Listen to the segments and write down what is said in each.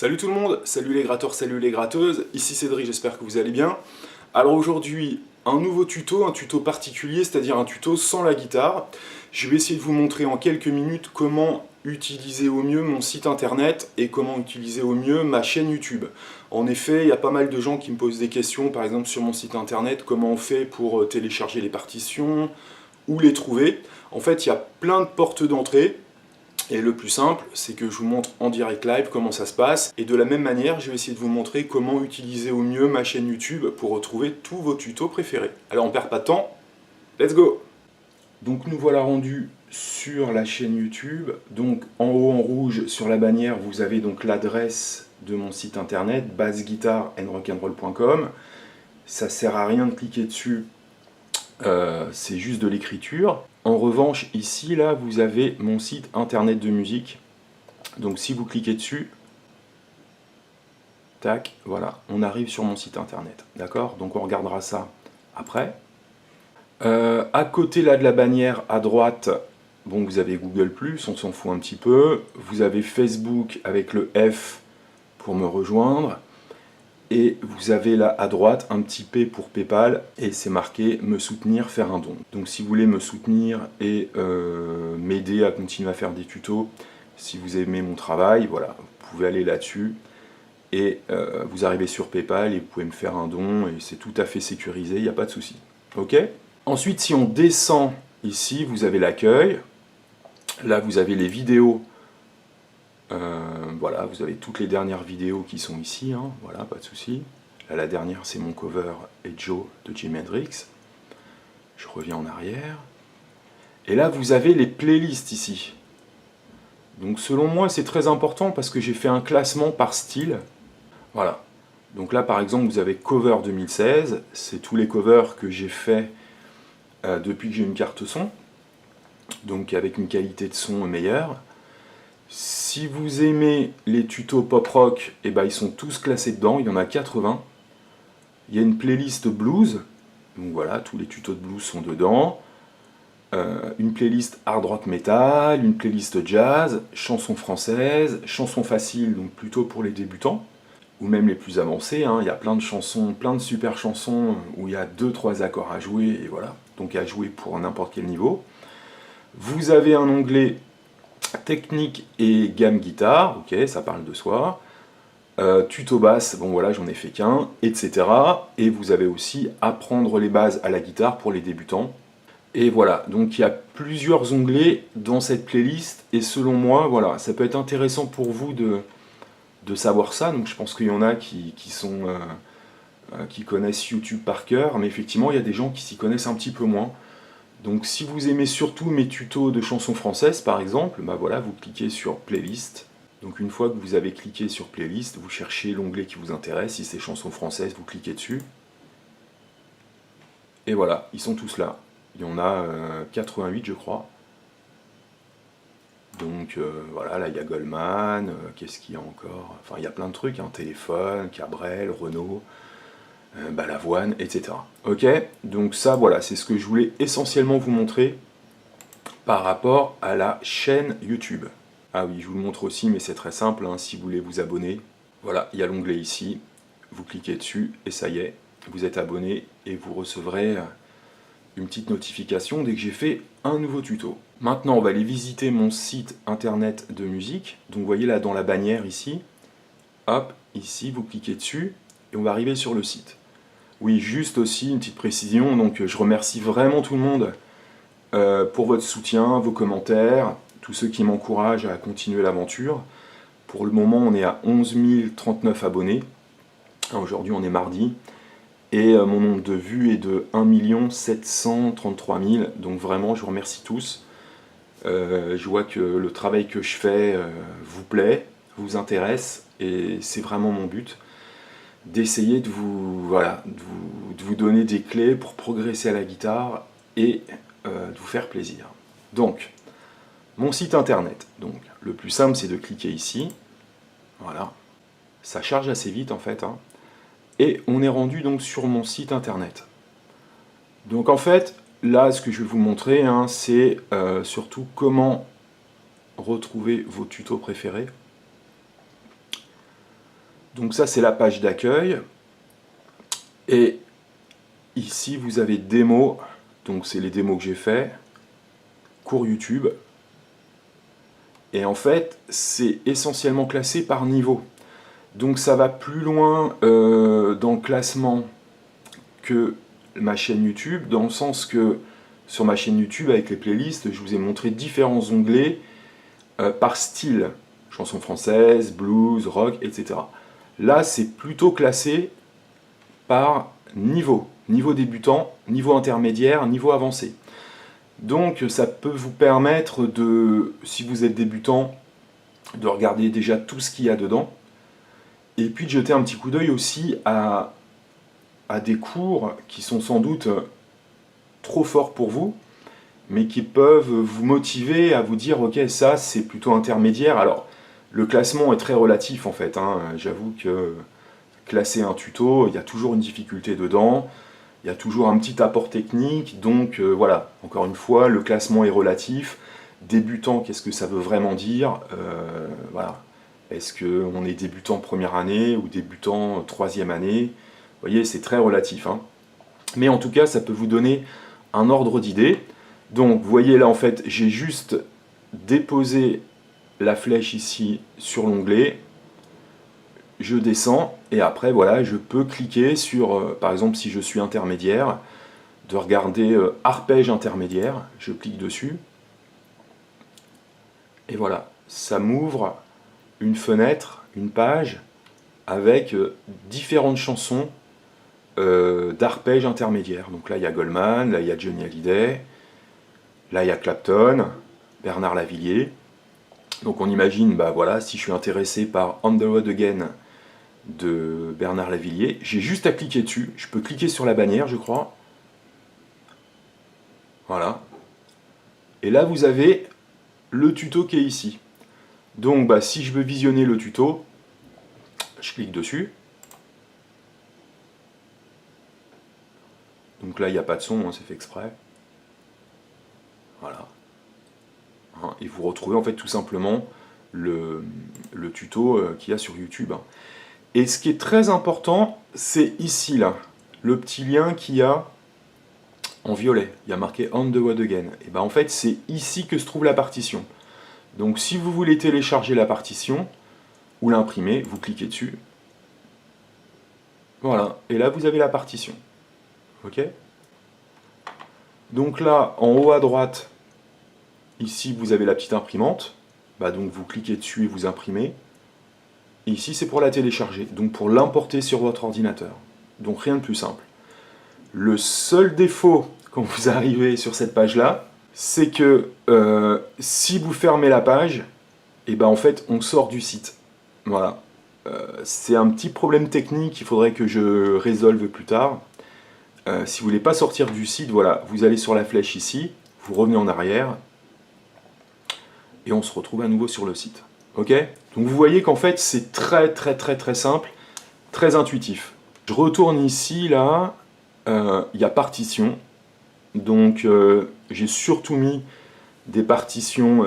Salut tout le monde, salut les gratteurs, salut les gratteuses, ici Cédric, j'espère que vous allez bien. Alors aujourd'hui, un nouveau tuto, un tuto particulier, c'est-à-dire un tuto sans la guitare. Je vais essayer de vous montrer en quelques minutes comment utiliser au mieux mon site internet et comment utiliser au mieux ma chaîne YouTube. En effet, il y a pas mal de gens qui me posent des questions, par exemple sur mon site internet, comment on fait pour télécharger les partitions, où les trouver. En fait, il y a plein de portes d'entrée. Et le plus simple, c'est que je vous montre en direct live comment ça se passe. Et de la même manière, je vais essayer de vous montrer comment utiliser au mieux ma chaîne YouTube pour retrouver tous vos tutos préférés. Alors on perd pas de temps, let's go! Donc nous voilà rendus sur la chaîne YouTube. Donc en haut en rouge sur la bannière, vous avez donc l'adresse de mon site internet, bassguitarandrockandroll.com. Ça sert à rien de cliquer dessus, c'est juste de l'écriture. En revanche, ici, là, vous avez mon site internet de musique. Donc si vous cliquez dessus, tac, voilà, on arrive sur mon site internet. D'accord? Donc on regardera ça après. À côté là de la bannière, à droite, bon, vous avez Google+, on s'en fout un petit peu. Vous avez Facebook avec le F pour me rejoindre. Et vous avez là à droite un petit P pour PayPal et c'est marqué me soutenir, faire un don. Donc si vous voulez me soutenir et m'aider à continuer à faire des tutos, si vous aimez mon travail, voilà, vous pouvez aller là-dessus et vous arrivez sur PayPal et vous pouvez me faire un don et c'est tout à fait sécurisé, il n'y a pas de souci. Ok? Ensuite, si on descend ici, vous avez l'accueil. Là, vous avez les vidéos. Voilà, vous avez toutes les dernières vidéos qui sont ici, hein, voilà, pas de souci. Là, la dernière, c'est mon cover et Joe de Jimi Hendrix. Je reviens en arrière. Et là, vous avez les playlists ici. Donc, selon moi, c'est très important parce que j'ai fait un classement par style. Voilà. Donc là, par exemple, vous avez cover 2016. C'est tous les covers que j'ai fait depuis que j'ai une carte son. Donc, avec une qualité de son meilleure. Si vous aimez les tutos pop rock, eh ben, ils sont tous classés dedans, il y en a 80. Il y a une playlist blues, donc voilà, tous les tutos de blues sont dedans. Une playlist hard rock metal, une playlist jazz, chansons françaises, chansons faciles, donc plutôt pour les débutants, ou même les plus avancés, hein. Il y a plein de chansons, plein de super chansons où il y a 2-3 accords à jouer, et voilà, donc à jouer pour n'importe quel niveau. Vous avez un onglet technique et gamme guitare, ok, ça parle de soi. Tuto basse, bon voilà, j'en ai fait qu'un, etc. Et vous avez aussi apprendre les bases à la guitare pour les débutants. Et voilà, donc il y a plusieurs onglets dans cette playlist, et selon moi, voilà, ça peut être intéressant pour vous de savoir ça. Donc je pense qu'il y en a qui connaissent YouTube par cœur, mais effectivement, il y a des gens qui s'y connaissent un petit peu moins. Donc si vous aimez surtout mes tutos de chansons françaises par exemple, bah voilà, vous cliquez sur playlist. Donc une fois que vous avez cliqué sur playlist, vous cherchez l'onglet qui vous intéresse. Si c'est chansons françaises, vous cliquez dessus. Et voilà, ils sont tous là. Il y en a 88 je crois. Donc voilà, là il y a Goldman, qu'est-ce qu'il y a encore? Enfin il y a plein de trucs, hein, Téléphone, Cabrel, Renault. Balavoine, etc. Ok, donc ça voilà, c'est ce que je voulais essentiellement vous montrer par rapport à la chaîne YouTube. Ah oui, je vous le montre aussi, mais c'est très simple, hein, si vous voulez vous abonner. Voilà, il y a l'onglet ici, vous cliquez dessus et ça y est, vous êtes abonné et vous recevrez une petite notification dès que j'ai fait un nouveau tuto. Maintenant, on va aller visiter mon site internet de musique. Donc vous voyez là dans la bannière ici, hop, ici, vous cliquez dessus et on va arriver sur le site. Oui, juste aussi une petite précision, donc je remercie vraiment tout le monde pour votre soutien, vos commentaires, tous ceux qui m'encouragent à continuer l'aventure. Pour le moment, on est à 11 039 abonnés. Aujourd'hui, on est mardi. Et mon nombre de vues est de 1 733 000. Donc vraiment, je vous remercie tous. Je vois que le travail que je fais vous plaît, vous intéresse, et c'est vraiment mon but. D'essayer de vous, voilà, de vous donner des clés pour progresser à la guitare et de vous faire plaisir. Donc, mon site internet. Donc, le plus simple, c'est de cliquer ici. Voilà. Ça charge assez vite, en fait, hein. Et on est rendu donc sur mon site internet. Donc, en fait, là, ce que je vais vous montrer, hein, c'est surtout comment retrouver vos tutos préférés. Donc ça, c'est la page d'accueil. Et ici, vous avez démos. Donc c'est les démos que j'ai fait. Cours YouTube. Et en fait, c'est essentiellement classé par niveau. Donc ça va plus loin dans le classement que ma chaîne YouTube, dans le sens que sur ma chaîne YouTube, avec les playlists, je vous ai montré différents onglets par style. Chansons françaises, blues, rock, etc. Là, c'est plutôt classé par niveau. Niveau débutant, niveau intermédiaire, niveau avancé. Donc ça peut vous permettre de, si vous êtes débutant, de regarder déjà tout ce qu'il y a dedans. Et puis de jeter un petit coup d'œil aussi à des cours qui sont sans doute trop forts pour vous, mais qui peuvent vous motiver à vous dire ok, ça c'est plutôt intermédiaire. Alors le classement est très relatif en fait, hein. J'avoue que classer un tuto, il y a toujours une difficulté dedans, il y a toujours un petit apport technique, donc voilà, encore une fois, le classement est relatif. Débutant, qu'est-ce que ça veut vraiment dire? Voilà. Est-ce qu'on est débutant première année ou débutant troisième année? Vous voyez, c'est très relatif, hein. Mais en tout cas, ça peut vous donner un ordre d'idée. Donc, vous voyez là, en fait, j'ai juste déposé la flèche ici sur l'onglet. Je descends et après, voilà, je peux cliquer sur, par exemple, si je suis intermédiaire, de regarder arpège intermédiaire. Je clique dessus. Et voilà, ça m'ouvre une fenêtre, une page, avec différentes chansons d'arpège intermédiaire. Donc là, il y a Goldman, là, il y a Johnny Hallyday, là, il y a Clapton, Bernard Lavilliers. Donc on imagine, bah voilà, si je suis intéressé par On the Road Again de Bernard Lavilliers, j'ai juste à cliquer dessus. Je peux cliquer sur la bannière, je crois. Voilà. Et là, vous avez le tuto qui est ici. Donc, bah, si je veux visionner le tuto, je clique dessus. Donc là, il n'y a pas de son, hein, c'est fait exprès. Voilà. Hein, et vous retrouvez en fait tout simplement le tuto qu'il y a sur YouTube. Et ce qui est très important, c'est ici, là, le petit lien qu'il y a en violet. Il y a marqué On the Road Again. Et ben en fait, c'est ici que se trouve la partition. Donc si vous voulez télécharger la partition ou l'imprimer, vous cliquez dessus. Voilà, et là vous avez la partition. Ok? Donc là, en haut à droite, ici vous avez la petite imprimante. Bah, donc vous cliquez dessus et vous imprimez. Et ici c'est pour la télécharger, donc pour l'importer sur votre ordinateur. Donc rien de plus simple. Le seul défaut quand vous arrivez sur cette page-là, c'est que si vous fermez la page, et ben en fait on sort du site. Voilà. C'est un petit problème technique qu'il faudrait que je résolve plus tard. Si vous voulez pas sortir du site, voilà, vous allez sur la flèche ici, vous revenez en arrière, et on se retrouve à nouveau sur le site. Ok? Donc vous voyez qu'en fait c'est très simple, très intuitif. Je retourne ici, là, il y a partition. Donc j'ai surtout mis des partitions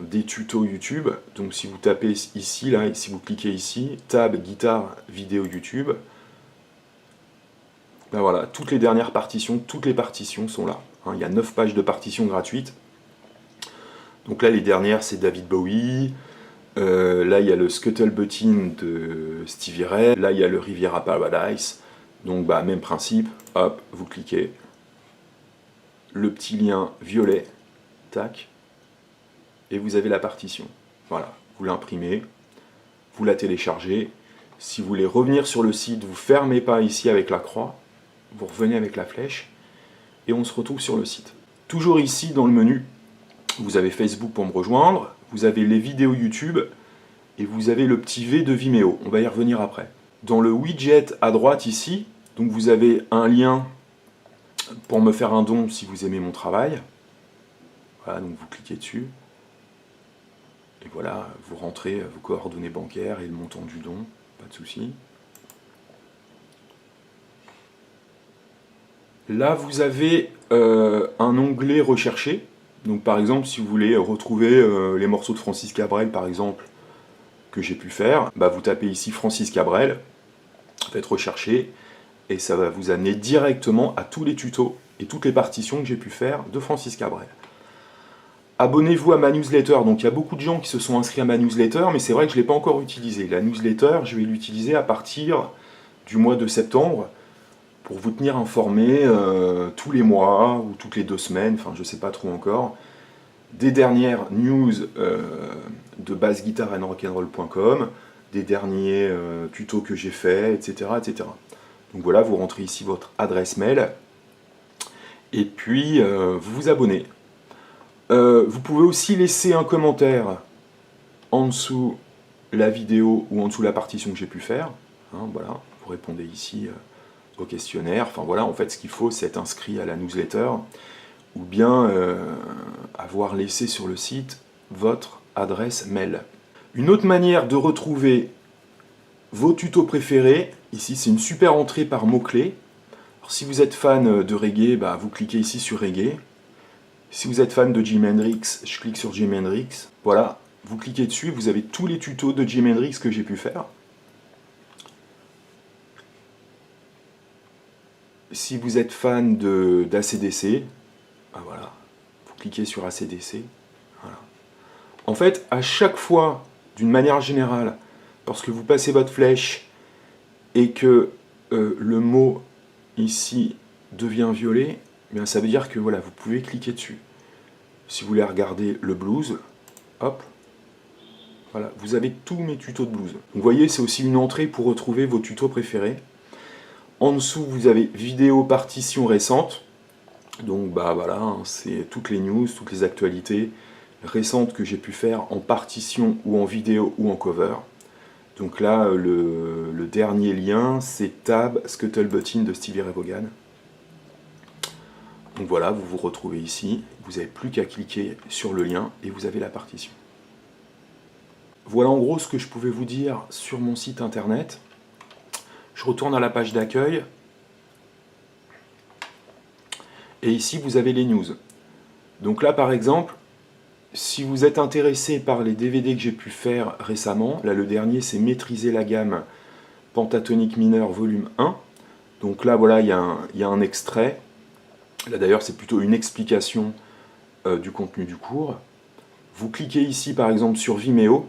des tutos YouTube. Donc si vous tapez ici, là, et si vous cliquez ici, tab, guitare, vidéo YouTube, ben voilà, toutes les dernières partitions, toutes les partitions sont là. Hein, il y a 9 pages de partitions gratuites. Donc là, les dernières, c'est David Bowie. Là, il y a le Scuttle-Buttin de Stevie Ray. Là, il y a le Riviera Paradise. Donc, bah, même principe. Hop, vous cliquez. Le petit lien violet. Tac. Et vous avez la partition. Voilà. Vous l'imprimez. Vous la téléchargez. Si vous voulez revenir sur le site, vous ne fermez pas ici avec la croix. Vous revenez avec la flèche. Et on se retrouve sur le site. Toujours ici, dans le menu, vous avez Facebook pour me rejoindre. Vous avez les vidéos YouTube. Et vous avez le petit V de Vimeo. On va y revenir après. Dans le widget à droite ici, donc vous avez un lien pour me faire un don si vous aimez mon travail. Voilà, donc vous cliquez dessus. Et voilà, vous rentrez vos coordonnées bancaires et le montant du don, pas de souci. Là, vous avez un onglet recherché. Donc par exemple, si vous voulez retrouver les morceaux de Francis Cabrel, par exemple, que j'ai pu faire, bah, vous tapez ici Francis Cabrel, faites rechercher, et ça va vous amener directement à tous les tutos et toutes les partitions que j'ai pu faire de Francis Cabrel. Abonnez-vous à ma newsletter, donc il y a beaucoup de gens qui se sont inscrits à ma newsletter, mais c'est vrai que je ne l'ai pas encore utilisée. La newsletter, je vais l'utiliser à partir du mois de septembre, pour vous tenir informé tous les mois, ou toutes les 2 semaines, enfin je ne sais pas trop encore, des dernières news de bassguitarandrock'n'roll.com, des derniers tutos que j'ai faits, etc., etc. Donc voilà, vous rentrez ici votre adresse mail, et puis vous vous abonnez. Vous pouvez aussi laisser un commentaire en dessous la vidéo ou en dessous la partition que j'ai pu faire. Hein, voilà, vous répondez ici au questionnaire. Enfin voilà, en fait, ce qu'il faut, c'est être inscrit à la newsletter ou bien avoir laissé sur le site votre adresse mail. Une autre manière de retrouver vos tutos préférés, ici c'est une super entrée par mots-clés. Si vous êtes fan de reggae, bah, vous cliquez ici sur reggae. Si vous êtes fan de Jimi Hendrix, je clique sur Jimi Hendrix. Voilà, vous cliquez dessus, vous avez tous les tutos de Jimi Hendrix que j'ai pu faire. Si vous êtes fan d'ACDC, ben voilà, vous cliquez sur ACDC. Voilà. En fait, à chaque fois, d'une manière générale, lorsque vous passez votre flèche et que le mot ici devient violet, bien, ça veut dire que voilà, vous pouvez cliquer dessus. Si vous voulez regarder le blues, hop, voilà, vous avez tous mes tutos de blues. Donc, vous voyez, c'est aussi une entrée pour retrouver vos tutos préférés. En dessous, vous avez vidéo partition récente. Donc bah voilà, hein, c'est toutes les news, toutes les actualités récentes que j'ai pu faire en partition ou en vidéo ou en cover. Donc là, le dernier lien, c'est Tab Scuttlebuttin de Stevie Ray Vaughan. Donc voilà, vous vous retrouvez ici, vous n'avez plus qu'à cliquer sur le lien et vous avez la partition. Voilà en gros ce que je pouvais vous dire sur mon site internet. Je retourne à la page d'accueil. Et ici, vous avez les news. Donc là, par exemple, si vous êtes intéressé par les DVD que j'ai pu faire récemment, là, le dernier, c'est Maîtriser la gamme pentatonique mineure volume 1. Donc là, voilà, il y a un extrait. Là, d'ailleurs, c'est plutôt une explication du contenu du cours. Vous cliquez ici, par exemple, sur Vimeo.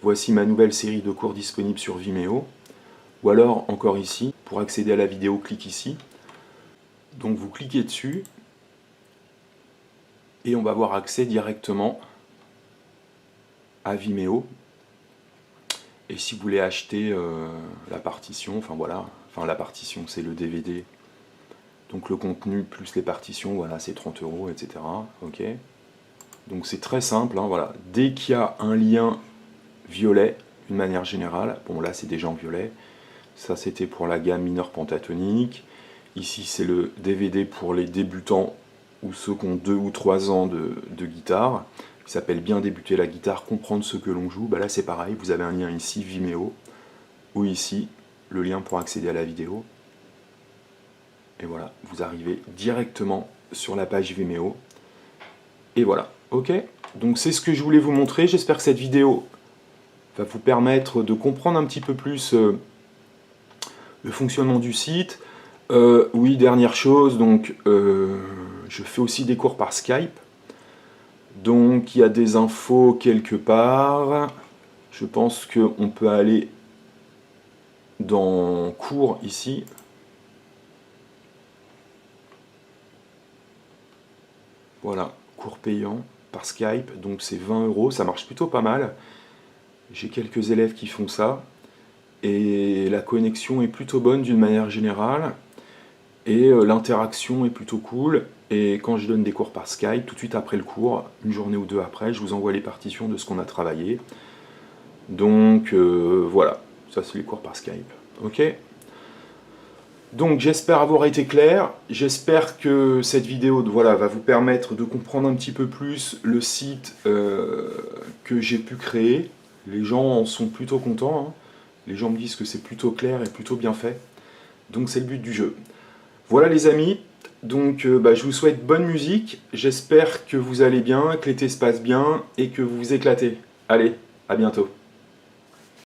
Voici ma nouvelle série de cours disponible sur Vimeo. Ou alors, encore ici, pour accéder à la vidéo, clique ici. Donc vous cliquez dessus et on va avoir accès directement à Vimeo. Et si vous voulez acheter la partition, enfin voilà, la partition c'est le DVD, donc le contenu plus les partitions, voilà, c'est 30 €, etc. Ok. Donc c'est très simple, hein, voilà. Dès qu'il y a un lien violet, d'une manière générale, bon là c'est déjà en violet, ça c'était pour la gamme mineure pentatonique. Ici, c'est le DVD pour les débutants ou ceux qui ont 2 ou 3 ans de guitare. Il s'appelle Bien débuter la guitare, comprendre ce que l'on joue. Bah là, c'est pareil, vous avez un lien ici, Vimeo, ou ici, le lien pour accéder à la vidéo. Et voilà, vous arrivez directement sur la page Vimeo. Et voilà, ok. Donc c'est ce que je voulais vous montrer. J'espère que cette vidéo va vous permettre de comprendre un petit peu plus le fonctionnement du site. Oui, dernière chose, donc je fais aussi des cours par Skype. Donc il y a des infos quelque part. Je pense qu'on peut aller dans cours ici. Voilà, cours payant par Skype, donc c'est 20 €, ça marche plutôt pas mal. J'ai quelques élèves qui font ça. Et la connexion est plutôt bonne d'une manière générale. Et l'interaction est plutôt cool. Et quand je donne des cours par Skype, tout de suite après le cours, une journée ou 2 après, je vous envoie les partitions de ce qu'on a travaillé. Donc voilà, ça c'est les cours par Skype. Ok. Donc j'espère avoir été clair. J'espère que cette vidéo voilà, va vous permettre de comprendre un petit peu plus le site que j'ai pu créer. Les gens en sont plutôt contents. Hein. Les gens me disent que c'est plutôt clair et plutôt bien fait. Donc c'est le but du jeu. Voilà les amis, donc je vous souhaite bonne musique, j'espère que vous allez bien, que l'été se passe bien et que vous vous éclatez. Allez, à bientôt.